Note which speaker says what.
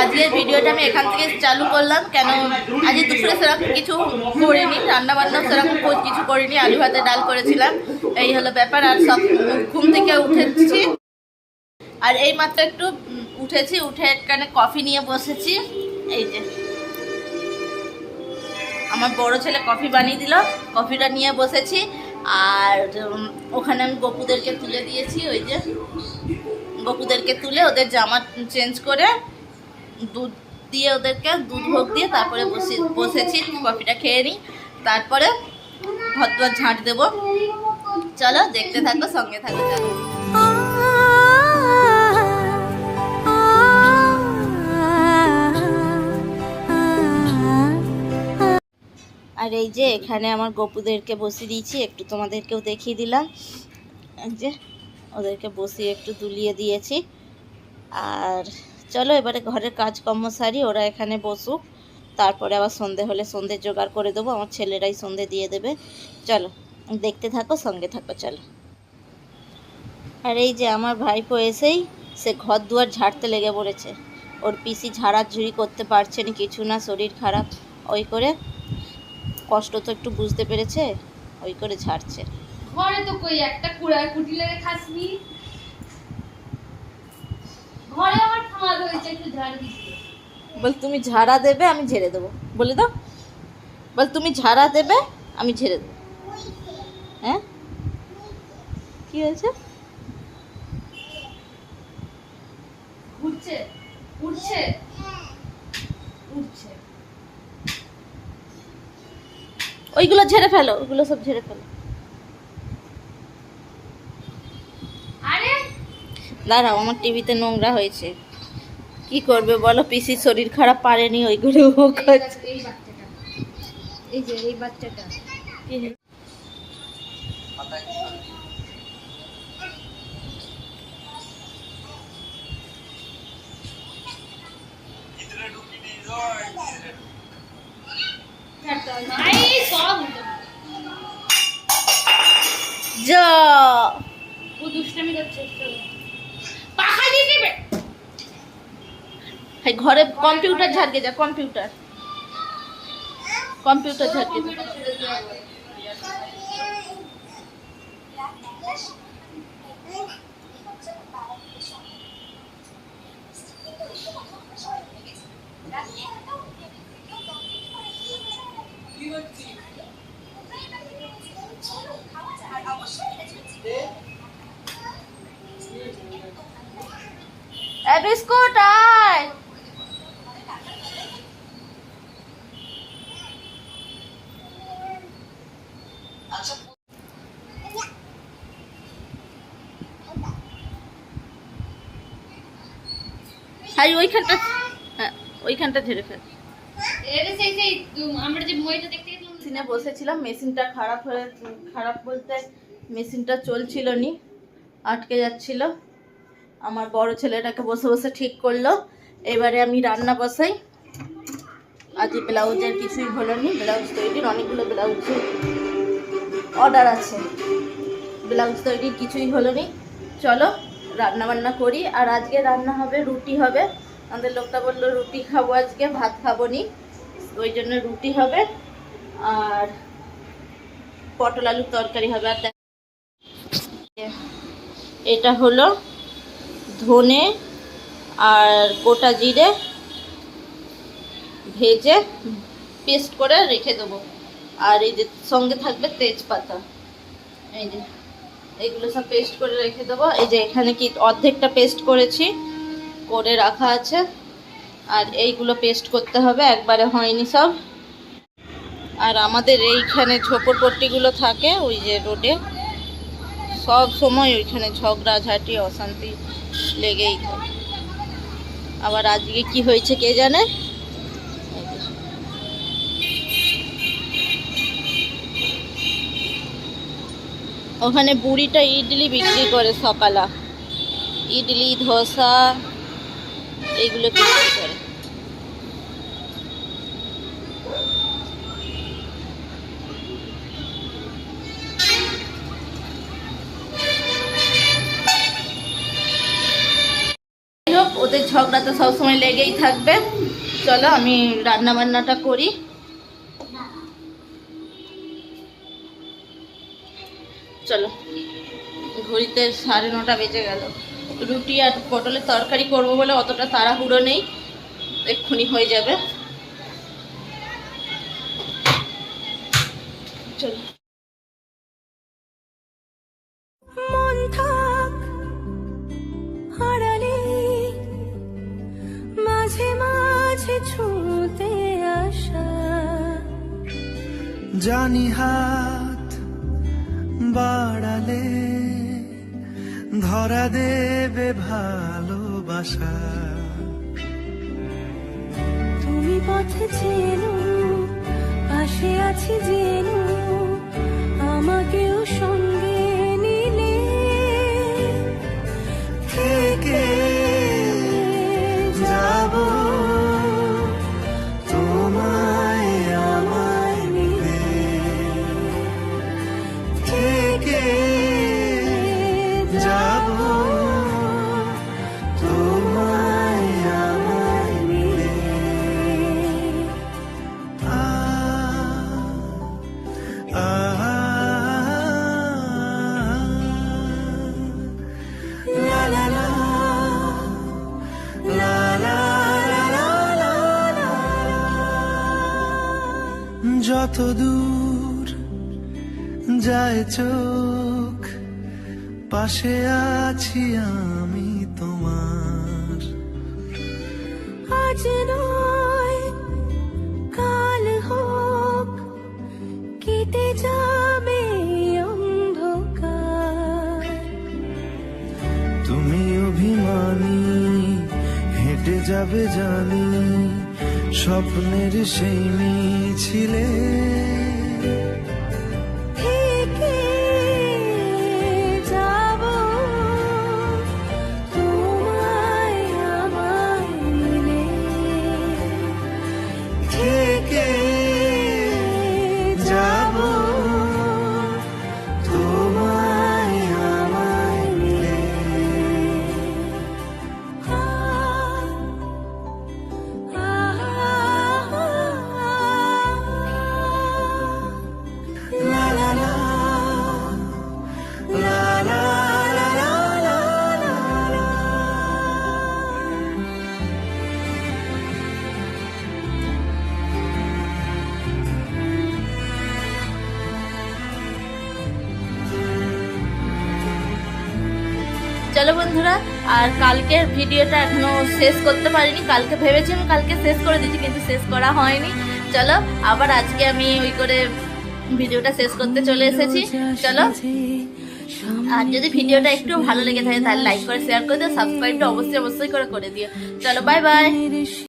Speaker 1: আজকের ভিডিওটা আমি এখান থেকে চালু করলাম। কেন আজকে দুপুরে সেরকম কিছু করিনি, রান্নাবান্না সেরকম কিছু করিনি, আলু ভাতে ডাল করেছিলাম, এই হলো ব্যাপার। আর সব ঘুম থেকে উঠেছি, আর এই মাত্র একটু উঠেছি, উঠে এখানে কফি নিয়ে বসেছি। এই যে আমার বড় ছেলে কফি বানিয়ে দিল, কফিটা নিয়ে বসেছি। আর ওখানে আমি গপুদেরকে তুলে দিয়েছি, ওই যে গপুদেরকে তুলে ওদের জামা চেঞ্জ করে দুধ দিয়ে ওদেরকে দুধ ভোগ দিয়ে তারপরে বসেছি কফিটা খেয়ে নিই, তারপরে ঘর দুয়ার ঝাঁট দেবো। চলো দেখতে থাকো, সঙ্গে থাকো। চলো। আর এই যে এখানে আমার গপুদেরকে বসিয়ে দিয়েছি, একটু তোমাদেরকেও দেখিয়ে দিলাম। যে ওদেরকে বসিয়ে একটু দুলিয়ে দিয়েছি। আর চলো এবারে ঘরের কাজকর্ম সারি, ওরা এখানে বসুক, তারপরে আবার সন্ধে হলে সন্ধ্যে জোগাড় করে দেবো, আমার ছেলেরাই সন্ধে দিয়ে দেবে। চলো দেখতে থাকো, সঙ্গে থাকো। চলো। আর এই যে আমার ভাইপো এসেই সে ঘর দুয়ার ঝাড়তে লেগে পড়েছে। ওর পিসি ঝাড়াঝুড়ি করতে পারছে না, কিছু না, শরীর খারাপ, ওই করে কষ্ট তো একটু বুঝতে পেরেছে, ওই করে ঝাড়ছে।
Speaker 2: ঘরে তো কই একটা কুটি লেগে খাসনি, ঘরে আমার খাওয়া হয়েছে, একটু ঝাড় দিতে।
Speaker 1: বল তুমি ঝাড়া দেবে আমি ঝেড়ে দেবো, বলে দাও। বল তুমি ঝাড়া দেবে আমি ঝেড়ে দেবো। হ্যাঁ কি হয়েছে?
Speaker 2: উঠছে উঠছে উঠছে,
Speaker 1: ওইগুলো ঝেড়ে ফেলো, ওইগুলো সব ঝেড়ে ফেলো।
Speaker 2: আরে
Speaker 1: দাঁড়াও, আমার টিভিতে নোংরা হয়েছে, কি করবে বলো, পিসির শরীর খারাপ, পারেনি ওইগুলো।
Speaker 2: এই বাচ্চাটা, এই যে এই বাচ্চাটা
Speaker 1: ঘরে কম্পিউটার ঝাড়কে যা, কম্পিউটার ঝাড়কে যা। বিস্কুট আয়। হাই ওইখানটা, হ্যাঁ ওইখানটা ঝেড়ে ফেল।
Speaker 2: এটা সেই আমরা যে মইটা দেখতে গেলাম,
Speaker 1: মেশিনে বসেছিলাম, মেশিনটা খারাপ বলতে মেশিনটা চলছিল নি, আটকে যাচ্ছিল। আমার বড় ছেলেটাকে বসে বসে ঠিক করলো। এবারে আমি রান্না বসাই। আজ ব্লাউজের কিছুই হলো নি, ব্লাউজ তৈরির অনেকগুলো ব্লাউজ অর্ডার আছে, ব্লাউজ তৈরির কিছুই হলো নি। চলো রান্না বান্না করি। আর আজকে রান্না হবে, রুটি হবে। আমাদের লোকটা বললো রুটি খাবো আজকে, ভাত খাবো নি, ওই জন্য রুটি হবে আর পটল আলুর তরকারি হবে। আর এটা হলো ধনে আর গোটা জিরে ভেজে পেস্ট করে রেখে দেবো। আর এই যে সঙ্গে থাকবে তেজপাতা, এই যে এগুলো সব পেস্ট করে রেখে দেবো। এই যে এখানে কি অর্ধেকটা পেস্ট করেছি, করে রাখা আছে। আর এইগুলো পেস্ট করতে হবে, একবারে হয়নি সব। আর আমাদের এইখানে ঝোপড়পট্টিগুলো থাকে ওই যে রোডে, সব সময় ওইখানে ঝগড়াঝাটি অশান্তি লেগেই থাকে। আবার আজকে কি হয়েছে কে জানে। ওখানে বুড়িটা ইডলি বিক্রি করে, সকালা ইডলি ধোসা এইগুলো বিক্রি করে। ওদের ঝগড়া তো সবসময় লেগেই থাকবে। চলো আমি রান্না বান্নাটা করি। চলো, ঘড়িতে 9:30 বেজে গেল। রুটি আর পটলের তরকারি করবো বলে অতটা তাড়াহুড়ো নেই, এক্ষুনি হয়ে যাবে। চলো।
Speaker 3: মন থাক হারালে মাঝে মাঝে ছুঁতে আসা,
Speaker 4: জানি হাত বাড়ালে ধরা দেবে ভালোবাসা।
Speaker 3: তুমি পথে চেনো, পাশে আছি জেনো, আমাকেও সঙ্গে নিলে
Speaker 4: থেকে যাব তোমায় আমায় মিলে, থেকে যাব তোমায় আমায় মিলে। আ আ লা লা লা লা লা লা লা লা। যত দূর যায় চোখ পাশে আছি আমি তোমার।
Speaker 3: আজ নয় কাল হোক কেটে যাবে অন্ধকার,
Speaker 4: তুমি অভিমানী হেঁটে যাবে জানি স্বপ্নের সেই মিছিলে।
Speaker 3: থেকে যাব তোমায় আমায় মিলে,
Speaker 4: থেকে যাব তোমায় আমায় মিলে।
Speaker 3: আ আ
Speaker 4: লা লা লা লা লা লা লা লা লা।
Speaker 1: চলো বন্ধুরা, আর কালকের ভিডিওটা এখনো শেষ করতে পারিনি। কালকে ভেবেছিলাম কালকে শেষ করে দিচ্ছি, কিন্তু শেষ করা হয়নি। চলো আবার আজকে আমি ওই করে ভিডিওটা শেষ করতে চলে এসেছি। চলো, আর যদি ভিডিওটা একটু ভালো লেগে থাকে তাহলে লাইক করে শেয়ার করে দিও, সাবস্ক্রাইবটা অবশ্যই করে দিও। চলো, বাই বাই।